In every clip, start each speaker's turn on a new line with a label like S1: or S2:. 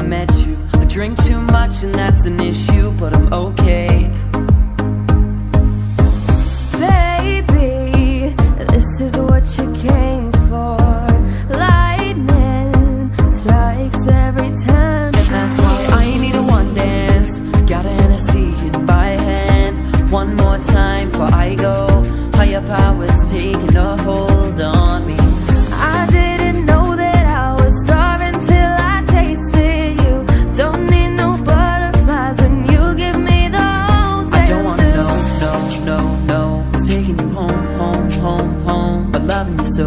S1: met you. I drink too much and that's an issue, but I'm okay.
S2: Baby, this is what you came for. Lightning strikes every time.
S1: And that's why I need a one dance. Got a Hennessy in my hand. One more time before I go. Higher powers taking a hold on me.
S2: I didn't know that I was starving till I tasted you. Don't need no butterflies when you give me the whole dance.
S1: I don't wanna no. I'm taking you home. But loving you so.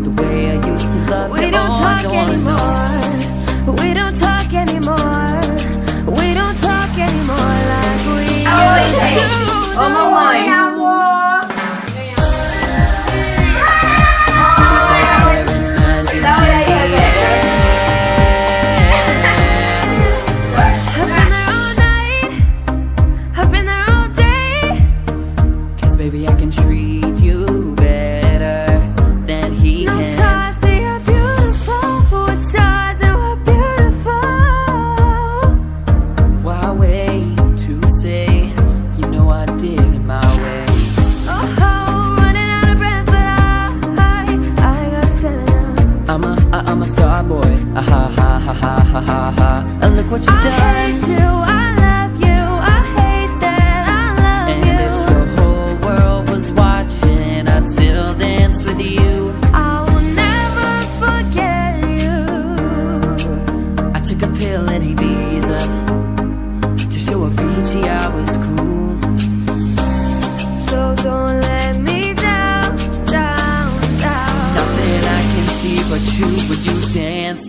S1: The way I used to love you.
S2: We don't talk anymore. We don't talk anymore. We don't talk anymore like we used to.
S3: Ô mamãe. Dá olha aí,
S2: I've been there all day.
S1: 'Cause baby I can treat you better than he
S2: No
S1: can.
S2: scars, see you're beautiful. With stars and we're beautiful.
S1: Why wait to say, you know I did it my way.
S2: Oh, running out of breath, but I got stamina.
S1: I'm a star boy. Ha. And look what you've
S2: I
S1: done.
S2: hate you, I love you, I hate that I love
S1: And
S2: you.
S1: if the whole world was watching, I'd still dance with you.
S2: I will never forget you.
S1: I took a pill in Ibiza to show Avicii I was cool.
S2: So don't let me down.
S1: Nothing I can see but you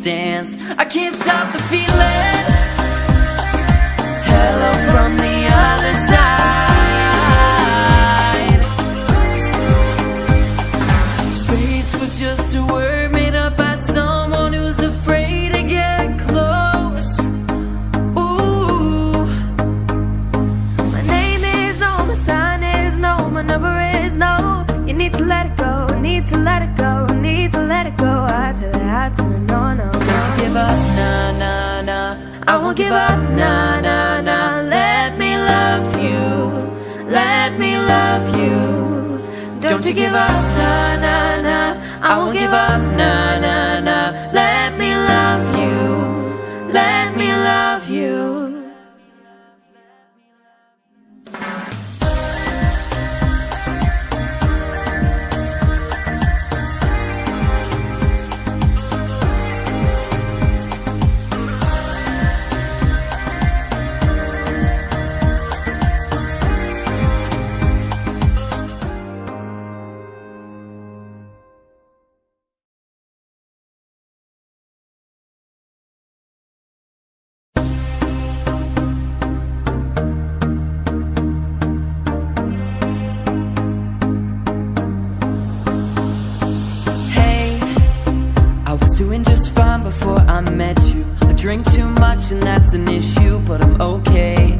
S1: dance. I can't stop the feeling. Hello from the other side. Space was just a word made up by someone who's afraid to get close. Ooh.
S2: My name is no, my sign is no, my number is no. You need to let it go, need to let it go, need to let it go. I tell it, no.
S1: Don't you give up, nah.
S2: I won't give up, nah. Let me love you, let me love you. Don't you give up, nah. I won't give up, nah. Let me love you, let me love you.
S1: Doing just fine before I met you. I drink too much and that's an issue, but I'm okay.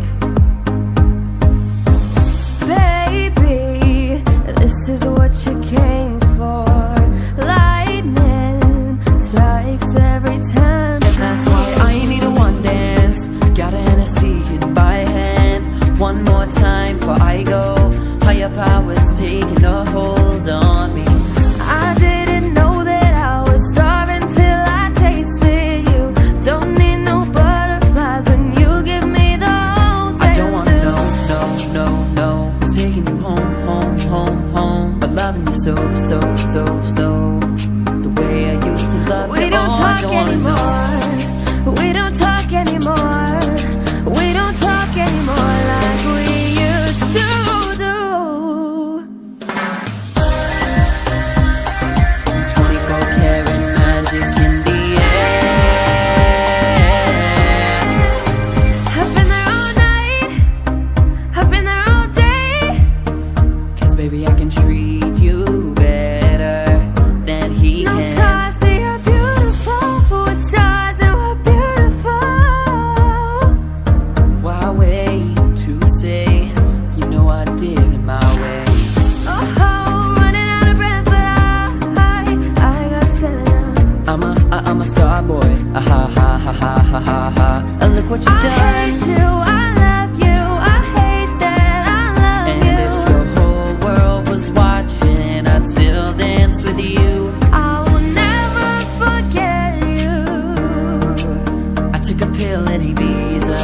S2: Baby, this is what you came for. Lightning strikes every time.
S1: And that's why I need a one dance. Got a Hennessy in my hand. One more time before I go. Higher powers taking a hold on me.
S2: I didn't know that I was starving till I tasted you. Don't need no butterflies when you give me the whole dance.
S1: I don't wanna no. I'm taking you home. But loving you so. ha ha ha. And look what you've done.
S2: I hate you, I love you, I hate that I love
S1: and
S2: you.
S1: And if your whole world was watching, I'd still dance with you.
S2: I will never forget you.
S1: I took a pill in Ibiza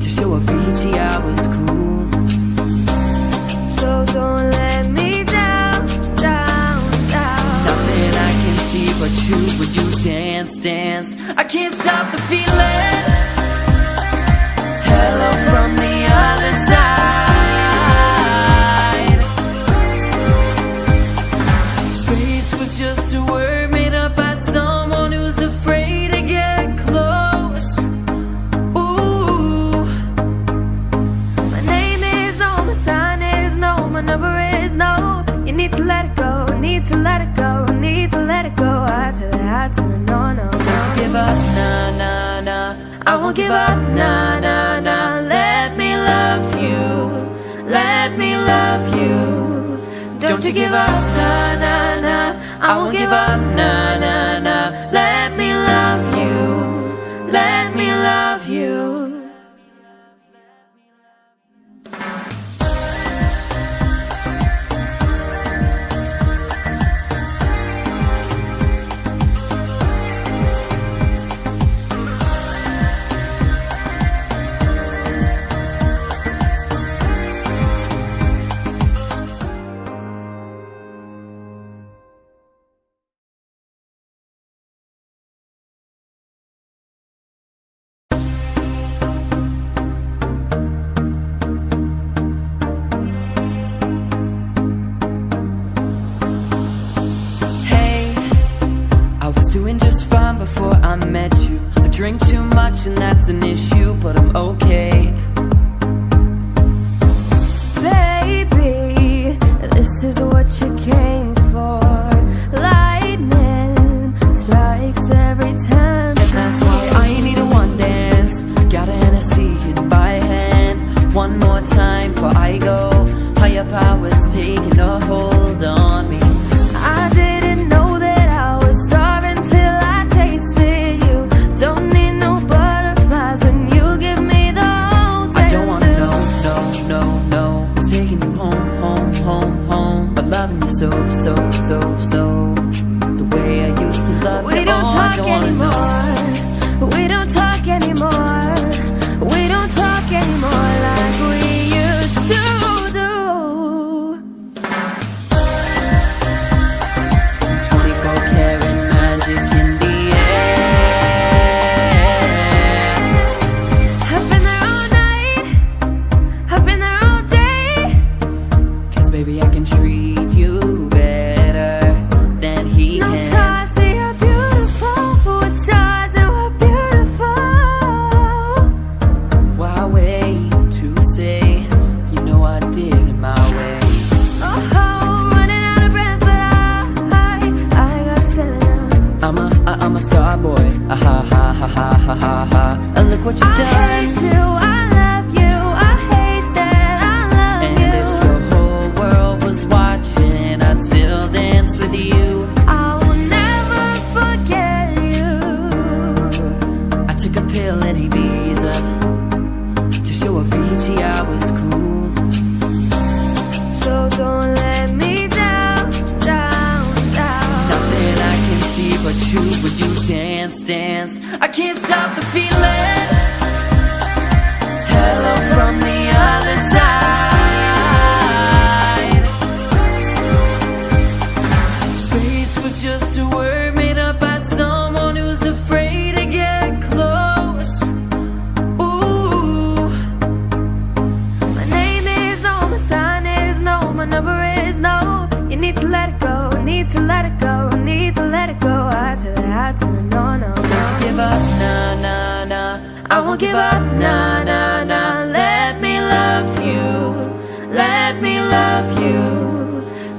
S1: to show Avicii I was cool.
S2: So don't let me down, down, down.
S1: Nothing I can see but you when you dance, dance. I can't stop the feeling. Hello from the other side. Space was just a word made up by someone who's afraid to get close. Ooh.
S2: My name is no, my sign is no, my number is no. You need to let it go, need to let it go, need to let it go. I tell it, no, no.
S1: Don't you give up, nah, nah, nah.
S2: I won't give up, nah, nah, nah. Let me love you, let me love you. Don't you give up, nah, nah, nah. I won't give up, nah, nah, nah. Let me love you, let me love you.
S1: Doing just fine before I met you. I drink too much and that's an issue, but I'm okay.
S2: Baby, this is what you came for. Lightning strikes every time.
S1: And that's why I need a one dance. Got a Hennessy in my hand. One more time before I go. Higher powers taking a hold on me.
S2: I didn't know that I was starving till I tasted you. Don't need no butterflies when you give me the whole taste.
S1: I don't wanna know, no, no, no. I'm taking you home, home, home, home. But loving you so, so, so, so. The way I used to love you.
S2: We don't
S1: I
S2: talk
S1: don't wanna know.
S2: anymore. We don't talk anymore. We don't talk anymore like we used to do.
S1: 24 karat magic in the air.
S2: I've been there all night. I've been there all day.
S1: 'Cause baby I can treat you better than he
S2: No
S1: can.
S2: scars, see you're beautiful. With stars and we're beautiful.
S1: Why wait to say, you know I did it my way.
S2: Oh, running out of breath, but I got stamina.
S1: I'm a star boy. Ah ha ha ha ha ha ha ha. And look what you've
S2: I
S1: done.
S2: hate you, I love you, I hate that I love
S1: And
S2: you.
S1: if your whole world was watching, I'd still dance with you.
S2: I will never forget you.
S1: I took a pill in Ibiza to show Avicii I was cool.
S2: So don't let me down, down, down.
S1: Nothing I can see but you when you dance, dance. I can't stop the feeling. Hello from the other side. Space was just a word made up by someone who's afraid to get close. Ooh.
S2: My name is no, my sign is no, my number is no. You need to let it go, need to let it go, need to let it go. I tell it, no, no.
S1: Don't you give up, nah, nah, nah.
S2: I won't give up, nah, nah, nah. Let me love you, let me love you.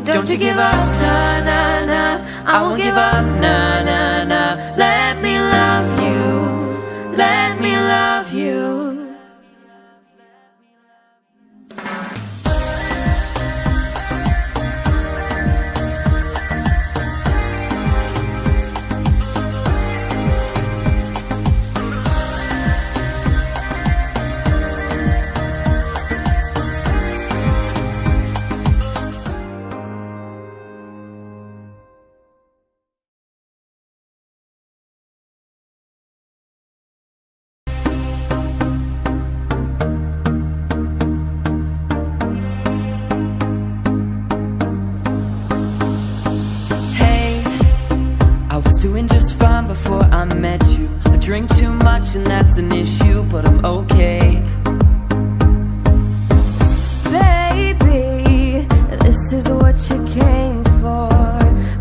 S2: Don't you give up, nah, nah, nah. I won't give up, nah, nah, nah. Let me love you, let me love you.
S1: met you. I drink too much and that's an issue, but I'm okay.
S2: Baby, this is what you came for.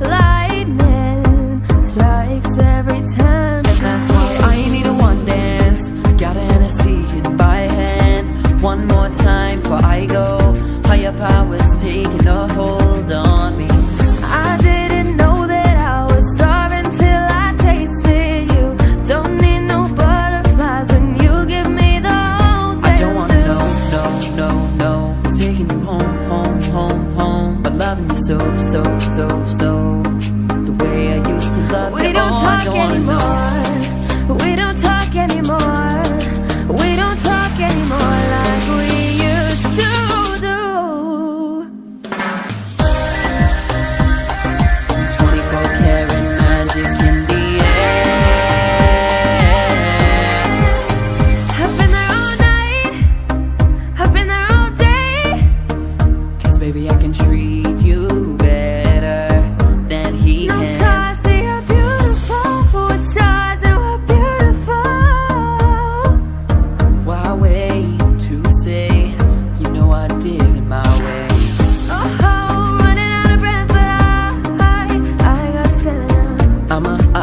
S2: Lightning strikes every time.
S1: And that's why I need a one dance. Got a Hennessy in my hand. One more time before I go. Higher powers taking a hold on me.
S2: I didn't know that I was starving till I tasted you. Don't need no butterflies when you give me the whole
S1: I don't wanna no. I'm taking you home. But loving you so. The way I used to love you.
S2: We don't talk anymore. We don't talk anymore. We don't talk anymore like we used to do.
S1: 24 karat magic in the air.
S2: I've been there all night. I've been there all day.
S1: 'Cause baby I can treat you better than he
S2: No
S1: can.
S2: scars, see you're beautiful. With stars and we're beautiful.
S1: Why wait to say, you know I did it my way.
S2: Oh, running out of breath, but I got stamina.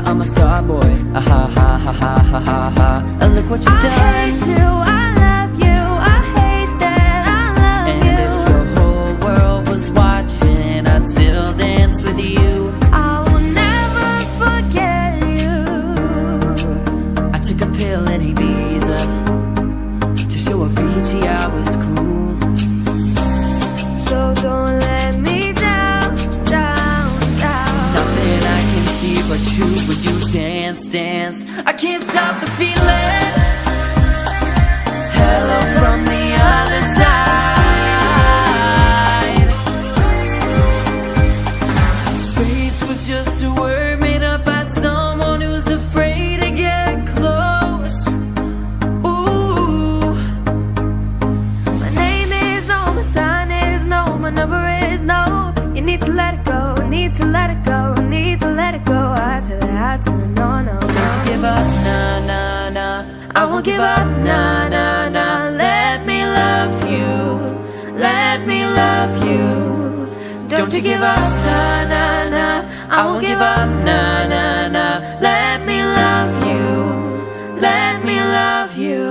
S1: I'm a star boy. Ha ha ha ha ha ha ha. And look what you've
S2: I
S1: done.
S2: hate you, I love you, I hate that I love
S1: And
S2: you.
S1: if the whole world was watching, I'd still dance with you.
S2: I will never forget you.
S1: I took a pill in Ibiza to show Avicii I was cool.
S2: So don't let me down.
S1: Nothing I can see but you when you dance. I can't stop the feeling. Hello from the other side. Space was just a word made up by someone who's afraid to get close. Ooh.
S2: My name is no, my sign is no, my number is no. You need to let it go, need to let it go, need to let it go. I tell it, no.
S1: Don't you give up, nah.
S2: I won't give up, nah. Let me love you, let me love you. Don't you give up, nah. I won't give up, nah. Let me love you, let me love you.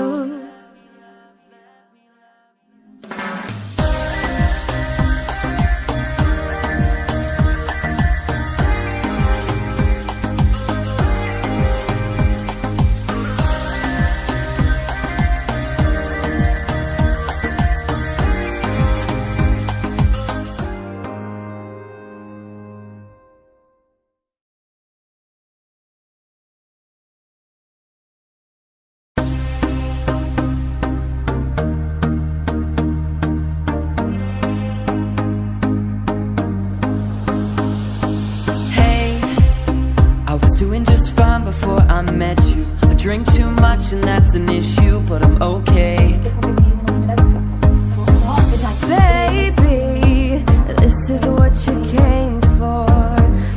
S1: Doing just fine before I met you. I drink too much and that's an issue, but I'm okay.
S2: Baby, this is what you came for.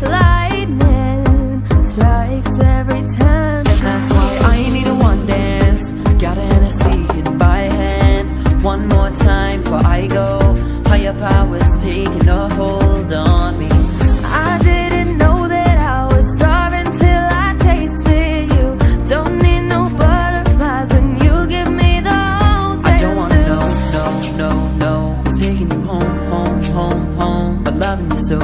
S2: Lightning strikes every time.
S1: And that's why I need a one dance. Got a Hennessy in my hand. One more time before I go. Higher powers taking a hold on me.
S2: I didn't know that I was starving till I tasted you. Don't need no butterflies when you give me the whole
S1: I don't wanna no. I'm taking you home. But loving you so.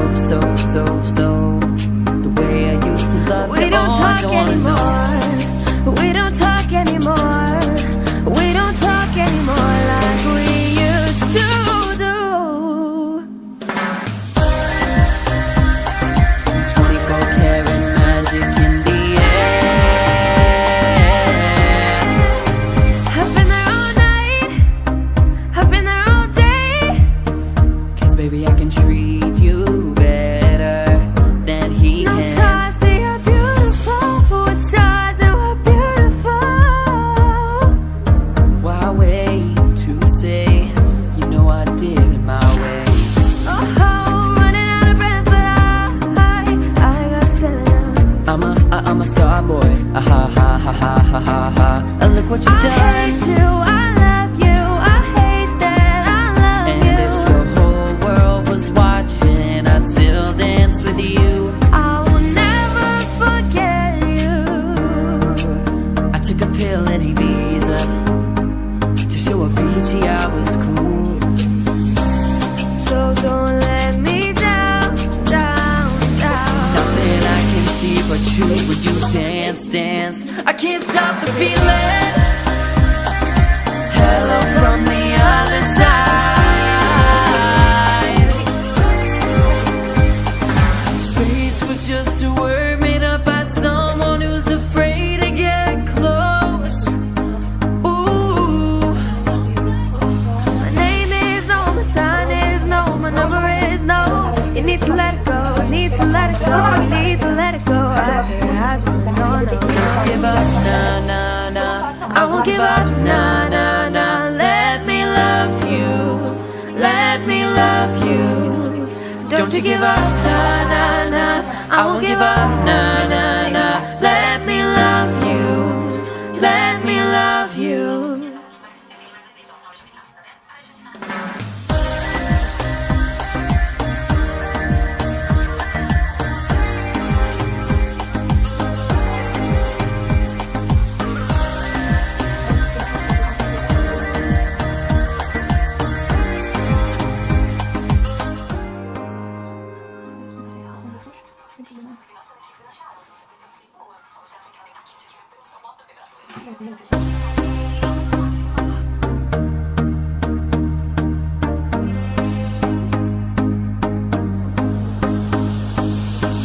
S1: what you've done.
S2: I hate you, I love you, I hate that I love
S1: And
S2: you.
S1: if the whole world was watching, I'd still dance with you.
S2: I will never forget you.
S1: I took a pill in Ibiza to show Avicii I was cool.
S2: So don't let me down, down, down.
S1: Nothing I can see but you when you dance, dance. I can't stop the feeling. Hello from the other side. Space was just a word made up by someone who's afraid to get close. Ooh,
S2: My name is no, my sign is no, my number is no. You need to let it go, need to let it go, need to let it go. I said I had to, no, no.
S1: don't give up, nah, nah, nah.
S2: I won't give up, nah, nah, nah. Let me love you, let me love you. Don't you give up, nah, nah, nah. I won't give up, nah, nah, nah. Let me love you, let me love you.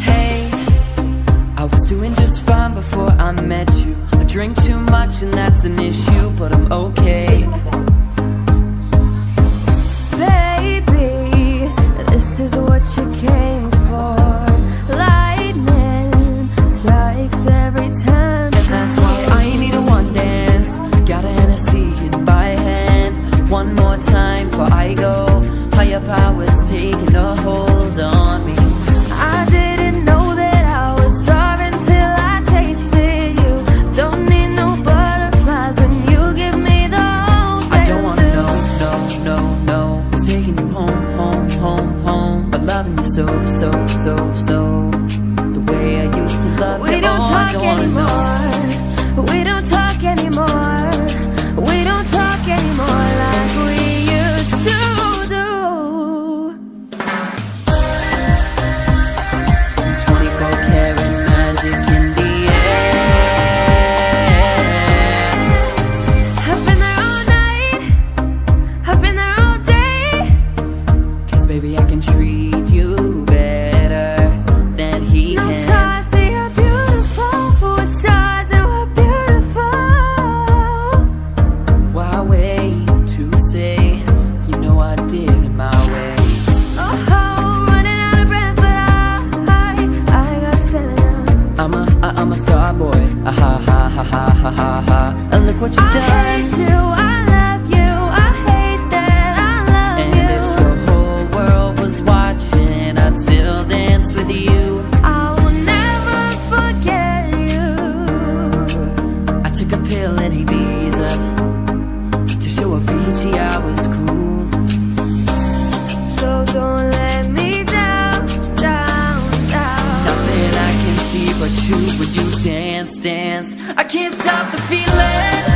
S1: Hey, I was doing just fine before I met you. I drink too much and that's an issue, but I'm okay.
S2: Baby, this is what you came for. Lightning strikes every time.
S1: And that's why I need a one dance. Got a Hennessy in my hand. One more time before I go. Higher powers taking a hold on me.
S2: I didn't know that I was starving till I tasted you. Don't need no butterflies when you give me the whole
S1: I don't wanna know, no, no, no. It's taking you home, home, home, home. But loving you so, so, so, so. The way I used to love
S2: We
S1: you.
S2: don't
S1: Oh, I
S2: talk
S1: don't wanna know.
S2: anymore. We don't talk anymore. We don't talk anymore like we used to do.
S1: 24 karat magic in the air.
S2: I've been there all night. I've been there all day.
S1: 'Cause baby I can treat you better than he
S2: No
S1: can.
S2: scars, see you're beautiful. With stars and we're beautiful.
S1: Why wait to say, you know I did it my way.
S2: Oh, running out of breath, but I got stamina.
S1: I'm a star boy, ha ha ha ha ha ha ha. And look what you've
S2: I
S1: done.
S2: hate you, I love you, I hate that I love
S1: And
S2: you.
S1: if the whole world was watching, I'd still dance with you.
S2: I will never forget you.
S1: I took a pill in Ibiza to show Avicii I was cool.
S2: So don't let me down, down, down.
S1: Nothing I can see but you when you dance, dance. I can't stop the feeling.